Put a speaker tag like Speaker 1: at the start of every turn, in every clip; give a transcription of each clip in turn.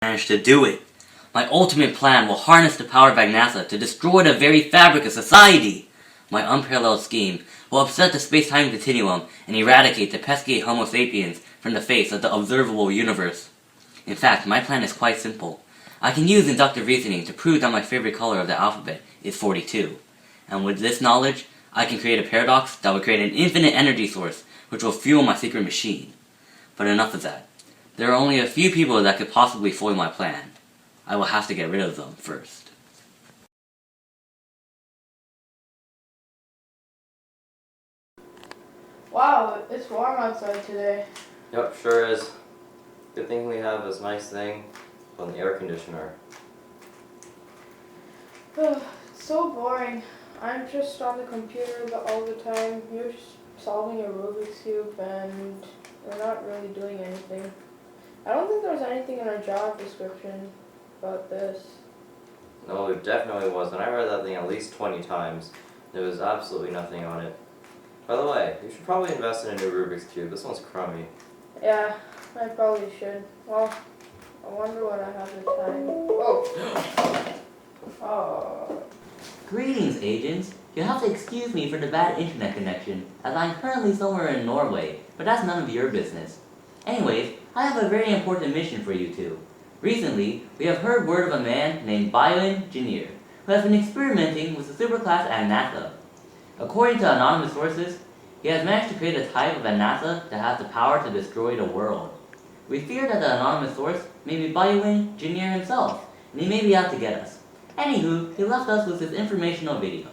Speaker 1: Managed to do it. My ultimate plan will harness the power of Agnatha to destroy the very fabric of society. My unparalleled scheme will upset the space-time continuum and eradicate the pesky Homo sapiens from the face of the observable universe. In fact, my plan is quite simple. I can use inductive reasoning to prove that my favorite color of the alphabet is 42. And with this knowledge, I can create a paradox that will create an infinite energy source which will fuel my secret machine. But enough of that. There are only a few people that could possibly foil my plan. I will have to get rid of them first.
Speaker 2: Wow, it's warm outside today.
Speaker 3: Yep, sure is. Good thing we have this nice thing on the air conditioner.
Speaker 2: It's so boring. I'm just on the computer all the time. You're just solving a Rubik's Cube and we're not really doing anything. I don't think there's anything in our job description about this.
Speaker 3: No, it definitely wasn't. I read that thing at least 20 times. There was absolutely nothing on it. By the way, you should probably invest in a new Rubik's Cube. This one's crummy.
Speaker 2: Yeah, I probably should. Well, I wonder what I have this time. Oh! Oh.
Speaker 1: Greetings, agents. You'll have to excuse me for the bad internet connection, as I'm currently somewhere in Norway, but that's none of your business. Anyways, I have a very important mission for you two. Recently, we have heard word of a man named bioengineer who has been experimenting with the superclass Agnatha. According to anonymous sources, he has managed to create a type of Agnatha that has the power to destroy the world. We fear that the anonymous source may be bioengineer himself, and he may be out to get us. Anywho, he left us with this informational video.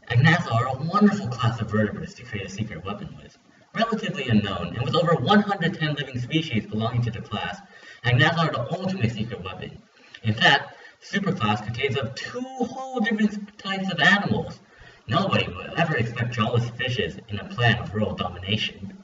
Speaker 1: Agnatha are a wonderful class of vertebrates to create a secret weapon with. Relatively unknown, and with over 110 living species belonging to the class, Agnatha are the ultimate secret weapon. In fact, the superclass contains of 2 whole different types of animals. Nobody would ever expect jawless fishes in a plan of world domination.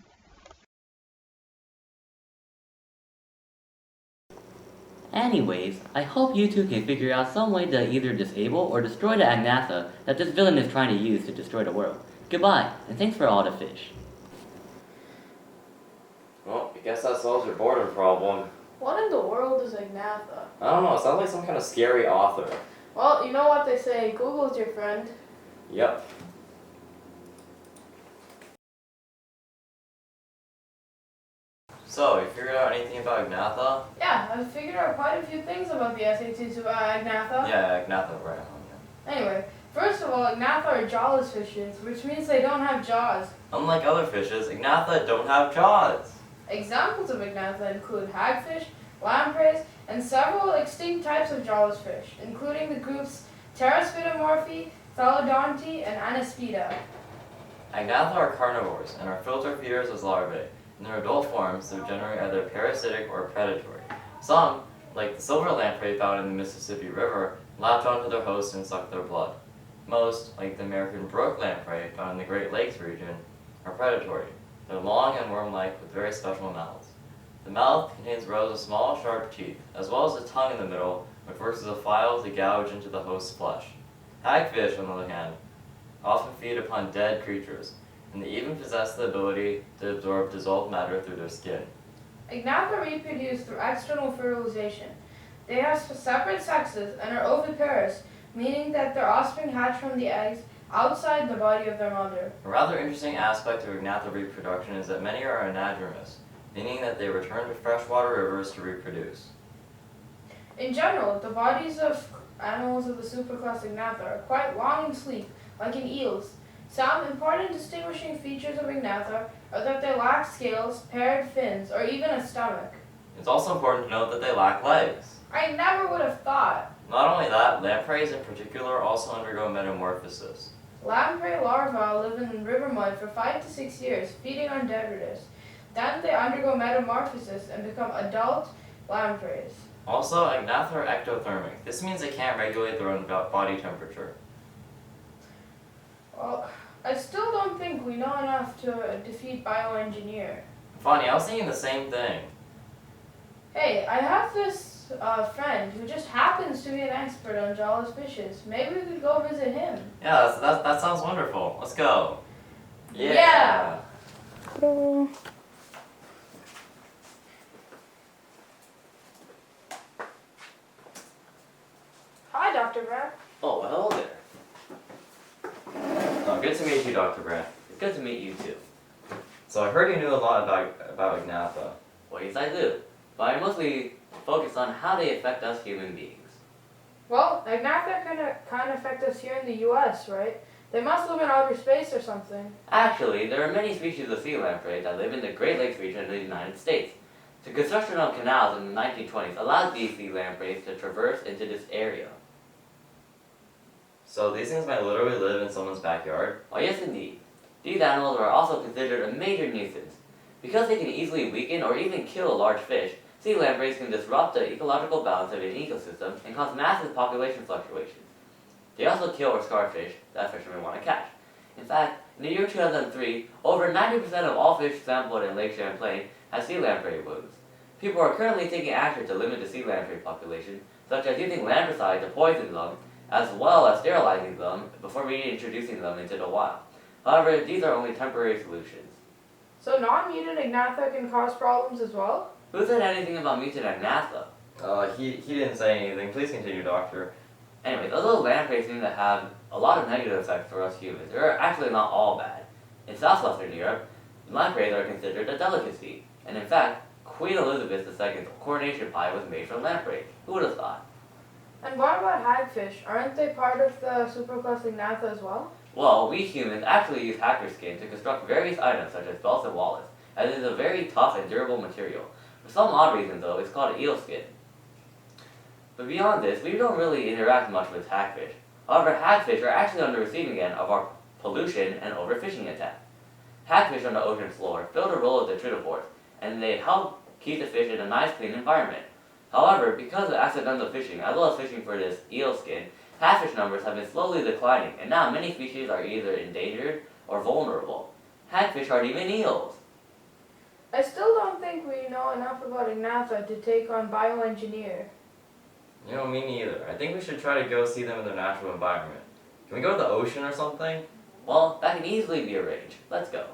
Speaker 1: Anyways, I hope you two can figure out some way to either disable or destroy the Agnatha that this villain is trying to use to destroy the world. Goodbye, and thanks for all the fish.
Speaker 3: Well, I guess that solves your boredom problem.
Speaker 2: What in the world is Agnatha?
Speaker 3: I don't know, it sounds like some kind of scary author.
Speaker 2: Well, you know what they say, Google's your friend.
Speaker 3: Yep. So, you figured out anything about Agnatha?
Speaker 2: Yeah, I figured out quite a few things about the SATs about Agnatha.
Speaker 3: Yeah, Agnatha, right on. Yeah.
Speaker 2: Anyway, first of all, Agnatha are jawless fishes, which means they don't have jaws.
Speaker 3: Unlike other fishes, Agnatha don't have jaws.
Speaker 2: Examples of Agnatha include hagfish, lampreys, and several extinct types of jawless fish, including the groups Pterospidomorphi, Thalodonti, and Anaspida.
Speaker 3: Agnatha are carnivores and are filter feeders as larvae. In their adult forms, they're generally either parasitic or predatory. Some, like the silver lamprey found in the Mississippi River, latch onto their host and suck their blood. Most, like the American brook lamprey found in the Great Lakes region, are predatory. They're long and worm-like with very special mouths. The mouth contains rows of small, sharp teeth, as well as a tongue in the middle, which works as a file to gouge into the host's flesh. Hagfish, on the other hand, often feed upon dead creatures, and they even possess the ability to absorb dissolved matter through their skin.
Speaker 2: Agnatha reproduce through external fertilization. They have separate sexes and are oviparous, meaning that their offspring hatch from the eggs outside the body of their mother.
Speaker 3: A rather interesting aspect of Agnatha reproduction is that many are anadromous, meaning that they return to freshwater rivers to reproduce.
Speaker 2: In general, the bodies of animals of the superclass Agnatha are quite long and sleek, like in eels. Some important distinguishing features of Agnatha are that they lack scales, paired fins, or even a stomach.
Speaker 3: It's also important to note that they lack legs.
Speaker 2: I never would have thought.
Speaker 3: Not only that, lampreys in particular also undergo metamorphosis.
Speaker 2: Lamprey larvae live in river mud for 5 to 6 years, feeding on detritus. Then they undergo metamorphosis and become adult lampreys.
Speaker 3: Also, Agnatha are ectothermic. This means they can't regulate their own body temperature.
Speaker 2: Well, I still don't think we know enough to defeat bioengineer.
Speaker 3: Funny, I was thinking the same thing.
Speaker 2: Hey, I have this friend who just happens to be an expert on jawless fishes. Maybe we could go visit him.
Speaker 3: Yeah, that sounds wonderful. Let's go.
Speaker 2: Yeah.
Speaker 3: you, Dr. Brandt.
Speaker 1: It's good to meet you too.
Speaker 3: So I heard you knew a lot about Agnatha.
Speaker 1: Well, yes, I do. But I mostly focus on how they affect us human beings.
Speaker 2: Well, Agnatha kind of affect us here in the U.S., right? They must live in outer space or something.
Speaker 1: Actually, there are many species of sea lamprey that live in the Great Lakes region of the United States. The construction of canals in the 1920s allowed these sea lampreys to traverse into this area.
Speaker 3: So these things might literally live in someone's backyard?
Speaker 1: Oh yes, indeed. These animals are also considered a major nuisance. Because they can easily weaken or even kill a large fish, sea lampreys can disrupt the ecological balance of an ecosystem and cause massive population fluctuations. They also kill or scar fish that fishermen want to catch. In fact, in the year 2003, over 90% of all fish sampled in Lake Champlain had sea lamprey wounds. People are currently taking action to limit the sea lamprey population, such as using lampricide to poison them, as well as sterilizing them before reintroducing them into the wild. However, these are only temporary solutions.
Speaker 2: So non-mutant Agnatha can cause problems as well?
Speaker 1: Who said anything about mutant Agnatha?
Speaker 3: He didn't say anything. Please continue, Doctor.
Speaker 1: Anyways, although lampreys seem to have a lot of negative effects for us humans, they're actually not all bad. In southwestern Europe, lampreys are considered a delicacy, and in fact, Queen Elizabeth II's coronation pie was made from lamprey. Who would have thought?
Speaker 2: And what about hagfish? Aren't they part of the superclass Agnatha as well?
Speaker 1: Well, we humans actually use hacker skin to construct various items such as belts and wallets, as it is a very tough and durable material. For some odd reason though, it's called eel skin. But beyond this, we don't really interact much with hagfish. However, hagfish are actually on the receiving end of our pollution and overfishing attack. Hagfish on the ocean floor fill the role of detritivores, and they help keep the fish in a nice clean environment. However, because of accidental fishing, as well as fishing for this eel skin, hagfish numbers have been slowly declining, and now many species are either endangered or vulnerable. Hagfish aren't even eels.
Speaker 2: I still don't think we know enough about Agnatha to take on bioengineer.
Speaker 3: You know, me neither. I think we should try to go see them in their natural environment. Can we go to the ocean or something?
Speaker 1: Well, that can easily be arranged. Let's go.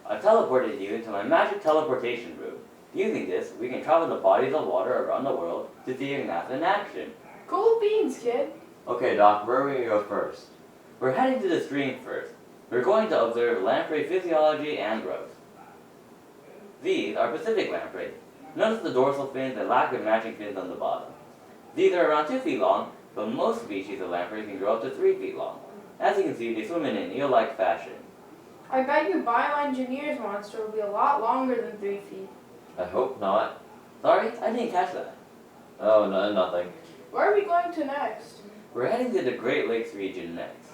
Speaker 1: I've teleported you into my magic teleportation room. Using this, we can travel the bodies of water around the world to see Agnatha in action.
Speaker 2: Cool beans, kid.
Speaker 3: Okay, Doc, where are we going to go first?
Speaker 1: We're heading to the stream first. We're going to observe lamprey physiology and growth. These are Pacific lampreys. Notice the dorsal fins and lack of matching fins on the bottom. These are around 2 feet long, but most species of lampreys can grow up to 3 feet long. As you can see, they swim in an eel-like fashion.
Speaker 2: I bet your bioengineer's monster will be a lot longer than 3 feet.
Speaker 3: I hope not.
Speaker 1: Sorry, I didn't catch that.
Speaker 3: Oh, no, nothing.
Speaker 2: Where are we going to next?
Speaker 1: We're heading to the Great Lakes region next.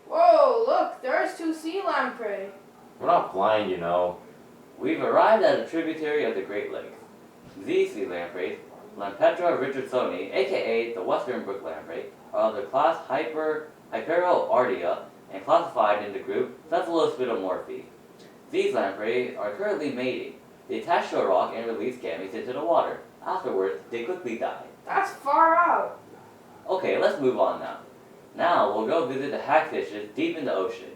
Speaker 2: Whoa, look, there's 2 sea lamprey.
Speaker 3: We're not blind, you know.
Speaker 1: We've arrived at a tributary of the Great Lakes. These sea lampreys, Lampetra richardsoni, aka the western brook lamprey, are of the class Hyperoardia and classified in the group Cephalospidomorphi. These lamprey are currently mating. They attach to a rock and release gametes into the water. Afterwards, they quickly die.
Speaker 2: That's far out.
Speaker 1: Okay, let's move on now. Now we'll go visit the hagfishes deep in the ocean.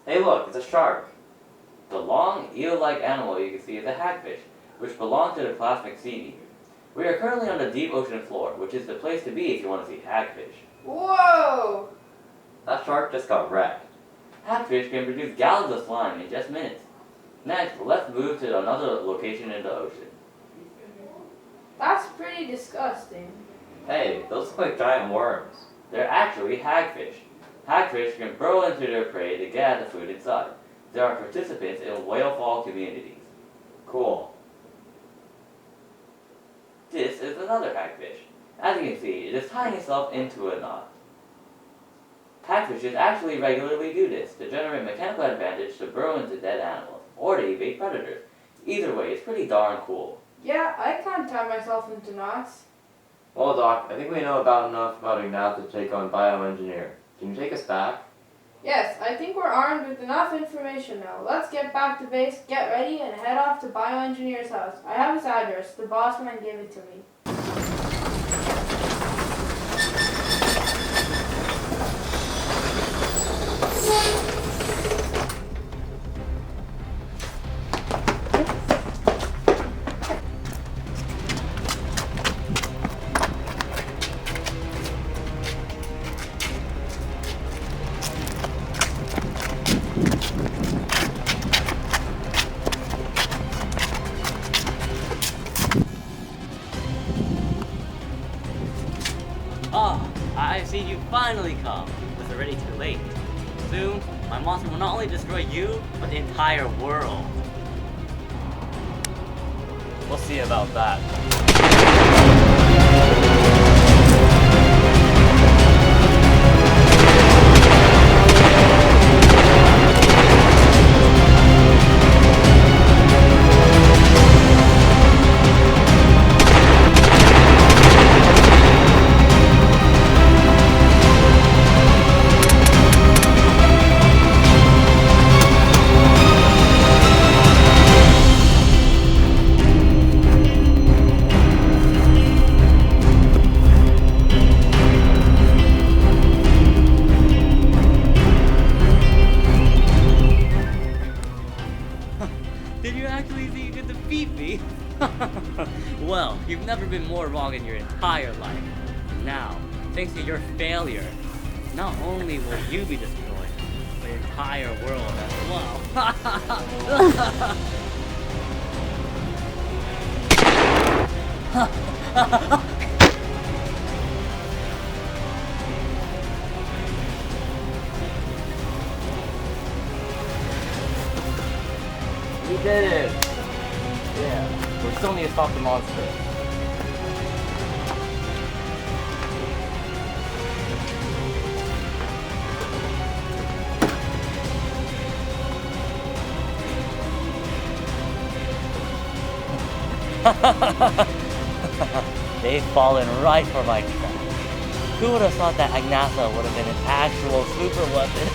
Speaker 3: Hey, look, it's a shark.
Speaker 1: The long, eel-like animal you can see is a hagfish, which belongs to the class Myxini. We are currently on the deep ocean floor, which is the place to be if you want to see hagfish.
Speaker 2: Whoa!
Speaker 3: That shark just got wrecked.
Speaker 1: Hagfish can produce gallons of slime in just minutes. Next, let's move to another location in the ocean.
Speaker 2: That's pretty disgusting.
Speaker 3: Hey, those look like giant worms.
Speaker 1: They're actually hagfish. Hagfish can burrow into their prey to get at the food inside. They are participants in whale fall communities.
Speaker 3: Cool.
Speaker 1: This is another hagfish. As you can see, it is tying itself into a knot. Hagfishes actually regularly do this to generate mechanical advantage to burrow into dead animals, or to evade predators. Either way, it's pretty darn cool.
Speaker 2: Yeah, I can't tie myself into knots.
Speaker 3: Well, Doc, I think we know about enough about Agnatha to take on bioengineer. Can you take us back?
Speaker 2: Yes, I think we're armed with enough information now. Let's get back to base, get ready, and head off to Bioengineer's house. I have his address. The boss man gave it to me.
Speaker 1: I have seen you finally come. It's already too late. Soon, my monster will not only destroy you, but the entire world. We'll see about that. Did you actually think you could defeat me? Well, you've never been more wrong in your entire life. Now, thanks to your failure, not only will you be destroyed, but the entire world as well. We did it! Yeah, we still need to stop the monster. They've fallen right for my trap. Who would have thought that Agnatha would have been an actual super weapon?